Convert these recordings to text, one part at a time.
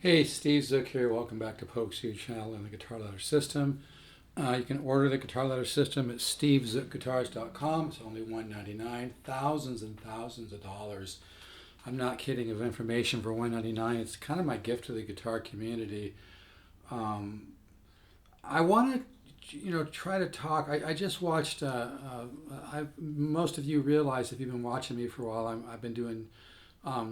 Hey, Steve Zook here. Welcome back to Pokesue channel and the Guitar Ladder System. You can order the Guitar Ladder System at stevezookguitars.com. It's only $199. Thousands and thousands of dollars. I'm not kidding, of information for $199. It's kind of my gift to the guitar community. I want to, try to talk. I just watched. Most of you realize if you've been watching me for a while, I've been doing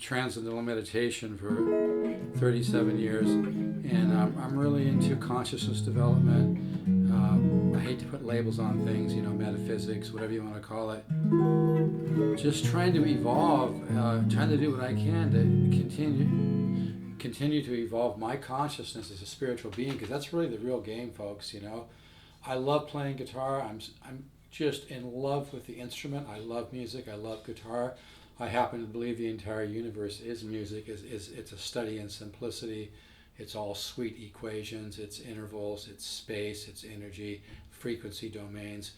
transcendental meditation for 37 years, and I'm really into consciousness development. I hate to put labels on things, metaphysics, whatever you want to call it. Just trying to evolve, trying to do what I can to continue to evolve my consciousness as a spiritual being, because that's really the real game, folks. I love playing guitar. I'm just in love with the instrument. I love music. I love guitar. I happen to believe the entire universe is music. It's a study in simplicity. It's all sweet equations. It's intervals. It's space. It's energy, frequency domains.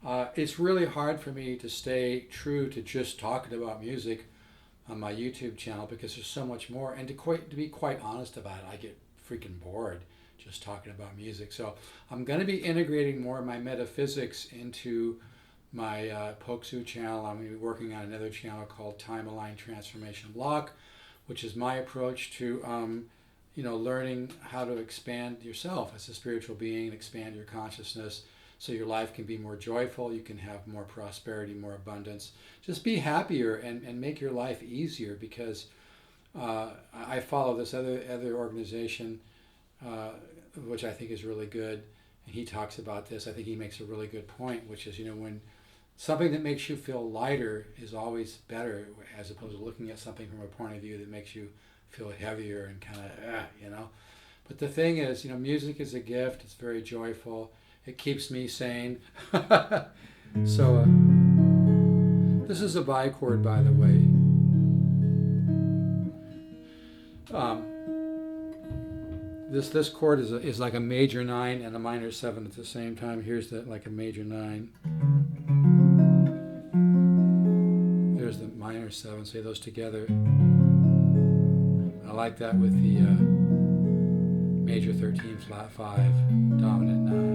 It's really hard for me to stay true to just talking about music on my YouTube channel, because there's so much more. And to be quite honest about it, I get freaking bored just talking about music. So I'm going to be integrating more of my metaphysics into my Pokesue channel. I'm going to be working on another channel called Time Aligned Transformation Block, which is my approach to learning how to expand yourself as a spiritual being, expand your consciousness so your life can be more joyful, you can have more prosperity, more abundance, just be happier and make your life easier. Because I follow this other organization, which I think is really good, and he talks about this. I think he makes a really good point, which is, when something that makes you feel lighter is always better, as opposed to looking at something from a point of view that makes you feel heavier and kind of, But the thing is, music is a gift. It's very joyful. It keeps me sane. So this is a bichord, by the way. This chord is like a major 9 and a minor 7 at the same time. Here's like a major 9. There's the minor 7. Say those together. I like that with the major 13 flat 5, dominant 9.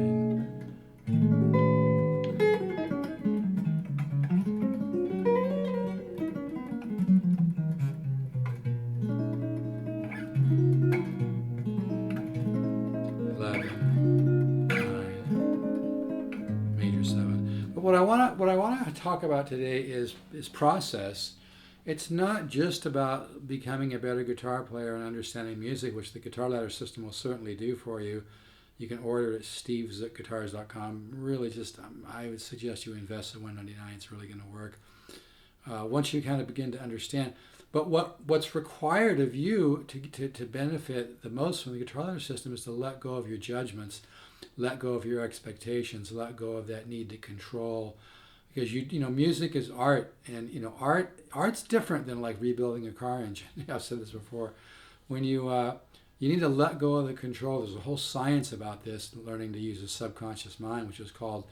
What I want to talk about today is process. It's not just about becoming a better guitar player and understanding music, which the Guitar Ladder System will certainly do for you. You can order it at stevezookguitars.com. Really, I would suggest you invest in $199. It's really going to work once you kind of begin to understand. But what's required of you to benefit the most from the Guitar Ladder System is to let go of your judgments. Let go of your expectations. Let go of that need to control, because music is art, and art's different than like rebuilding a car engine. I've said this before. When you need to let go of the control. There's a whole science about this, learning to use the subconscious mind, which is called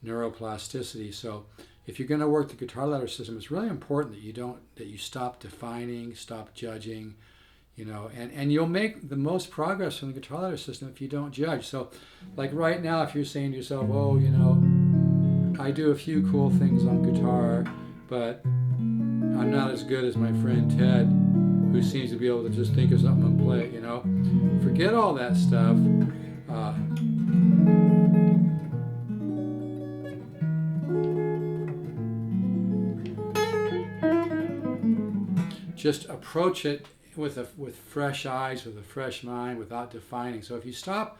neuroplasticity. So if you're going to work the Guitar Ladder System, it's really important that you stop defining, stop judging. And you'll make the most progress from the Guitar Ladder System if you don't judge. So, like right now, if you're saying to yourself, oh, I do a few cool things on guitar, but I'm not as good as my friend Ted, who seems to be able to just think of something and play it, forget all that stuff. Just approach it with fresh eyes, with a fresh mind, without defining. So if you stop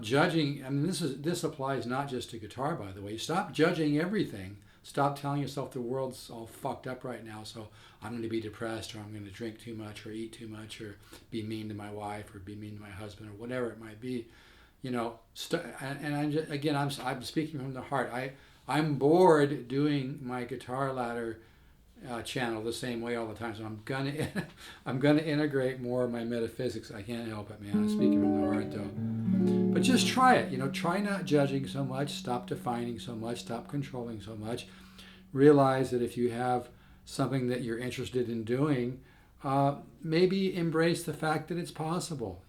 judging, this applies not just to guitar, by the way. Stop judging everything. Stop telling yourself the world's all fucked up right now, so I'm going to be depressed, or I'm going to drink too much, or eat too much, or be mean to my wife, or be mean to my husband, or whatever it might be. I'm speaking from the heart. I'm bored doing my Guitar Ladder channel the same way all the time, so I'm gonna integrate more of my metaphysics. I can't help it, man. I'm speaking from the heart, though. But just try it. Try not judging so much. Stop defining so much. Stop controlling so much. Realize that if you have something that you're interested in doing, maybe embrace the fact that it's possible.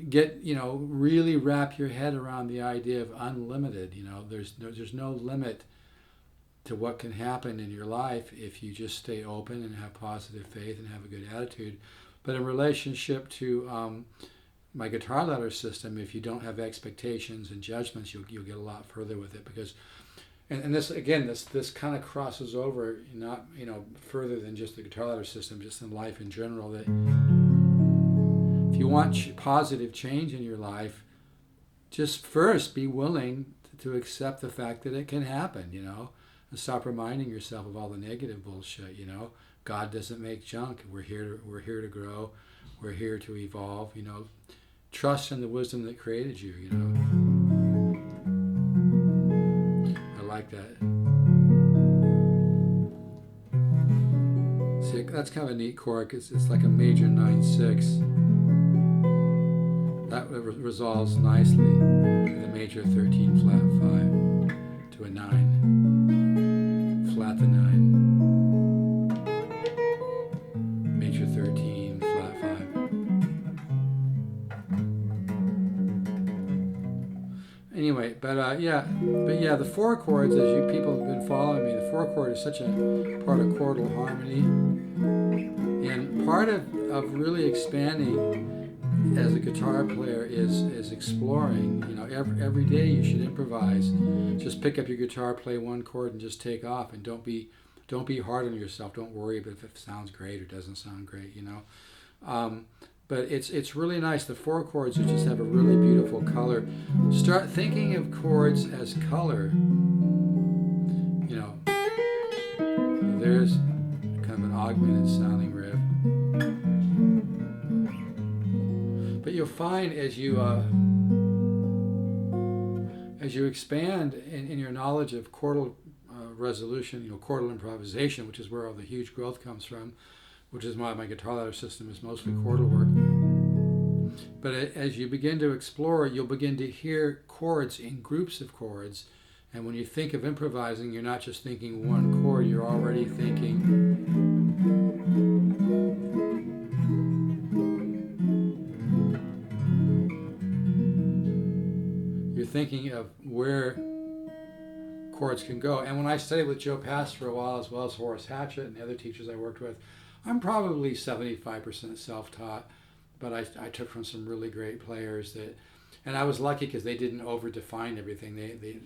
Get really wrap your head around the idea of unlimited. There's no limit to what can happen in your life if you just stay open and have positive faith and have a good attitude. But in relationship to my guitar ladder system, if you don't have expectations and judgments, you'll get a lot further with it, because and this again this kind of crosses over, not further than just the guitar ladder system, just in life in general, that if you want positive change in your life, just first be willing to accept the fact that it can happen, and stop reminding yourself of all the negative bullshit. God doesn't make junk. We're here to grow. We're here to evolve. Trust in the wisdom that created you. I like that. See, that's kind of a neat chord. It's like a major 9/6. That resolves nicely with a major 13 flat 5 to a 9, flat to 9, major 13 flat 5. Anyway, but the 4 chords, as you people have been following me, the 4 chord is such a part of chordal harmony, and part of really expanding as a guitar player is exploring. Every day you should improvise. Just pick up your guitar, play one chord, and just take off. And don't be hard on yourself. Don't worry about if it sounds great or doesn't sound great. But it's really nice. The 4 chords, you just have a really beautiful color. Start thinking of chords as color. There's kind of an augmented sounding riff. But you'll find as you expand in your knowledge of chordal resolution, chordal improvisation, which is where all the huge growth comes from, which is why my guitar ladder system is mostly chordal work. But as you begin to explore, you'll begin to hear chords in groups of chords. And when you think of improvising, you're not just thinking one chord, you're already thinking of where chords can go. And when I studied with Joe Pass for a while, as well as Horace Hatchett and the other teachers I worked with, I'm probably 75% self-taught, but I took from some really great players and I was lucky because they didn't over-define everything. They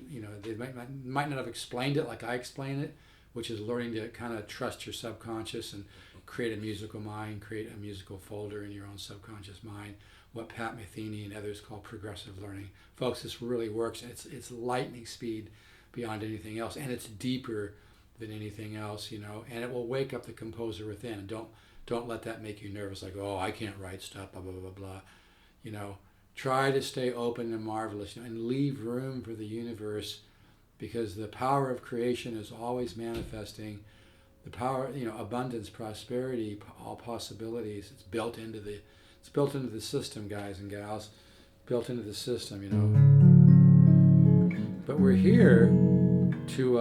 might not have explained it like I explain it, which is learning to kind of trust your subconscious and create a musical mind, create a musical folder in your own subconscious mind, what Pat Metheny and others call progressive learning. Folks, this really works. It's lightning speed beyond anything else, and it's deeper than anything else, and it will wake up the composer within. And don't let that make you nervous, like, oh, I can't write stuff, blah, blah, blah, blah. Try to stay open and marvelous, and leave room for the universe, because the power of creation is always manifesting. The power, abundance, prosperity, all possibilities, it's built into the system, guys and gals, built into the system, But we're here to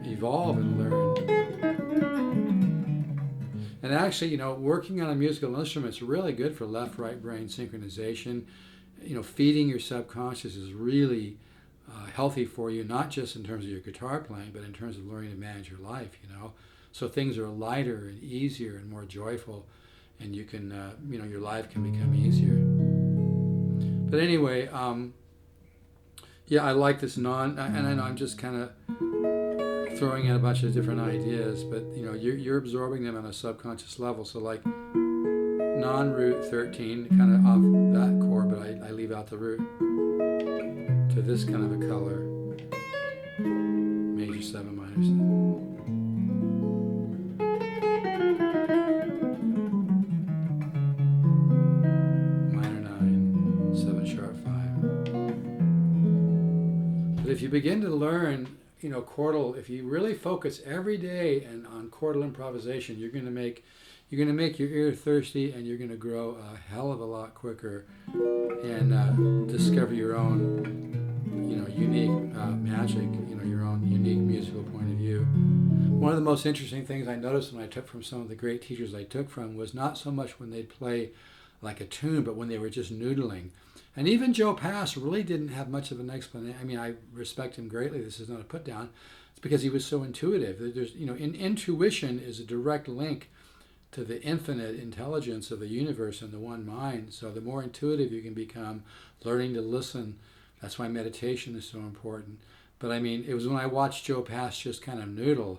evolve and learn. And actually, working on a musical instrument is really good for left-right brain synchronization. Feeding your subconscious is really healthy for you, not just in terms of your guitar playing, but in terms of learning to manage your life, So things are lighter and easier and more joyful, and you can, your life can become easier. But anyway, I like this and I know I'm just kind of throwing in a bunch of different ideas, but you're absorbing them on a subconscious level. So like non-root 13, kind of off that chord, but I leave out the root, to this kind of a color, major 7, minor 7. If you begin to learn, chordal, if you really focus every day and on chordal improvisation, you're going to make your ear thirsty, and you're going to grow a hell of a lot quicker, and discover your own, unique magic, your own unique musical point of view. one of the most interesting things I noticed when I took from some of the great teachers I took from was not so much when they'd play like a tune, but when they were just noodling. And even Joe Pass really didn't have much of an explanation. I mean, I respect him greatly. This is not a put down. It's because he was so intuitive. There's, intuition is a direct link to the infinite intelligence of the universe and the one mind. So the more intuitive you can become, learning to listen, that's why meditation is so important. But I mean, it was when I watched Joe Pass just kind of noodle,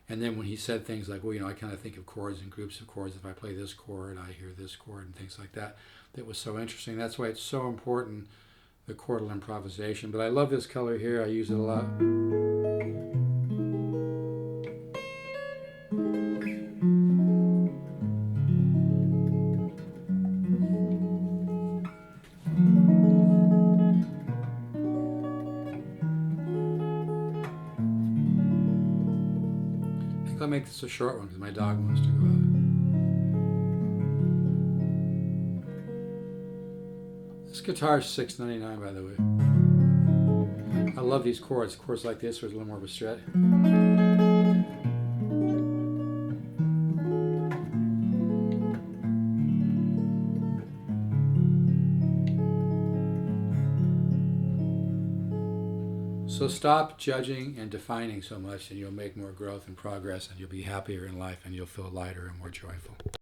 and then when he said things like, well, I kind of think of chords and groups of chords. If I play this chord, I hear this chord and things like that. That was so interesting. That's why it's so important, the chordal improvisation. But I love this color here. I use it a lot. I think I'll make this a short one because my dog wants to go out. This guitar is $6.99, by the way. I love these chords. Chords like this with a little more of a stretch. So stop judging and defining so much, and you'll make more growth and progress, and you'll be happier in life, and you'll feel lighter and more joyful.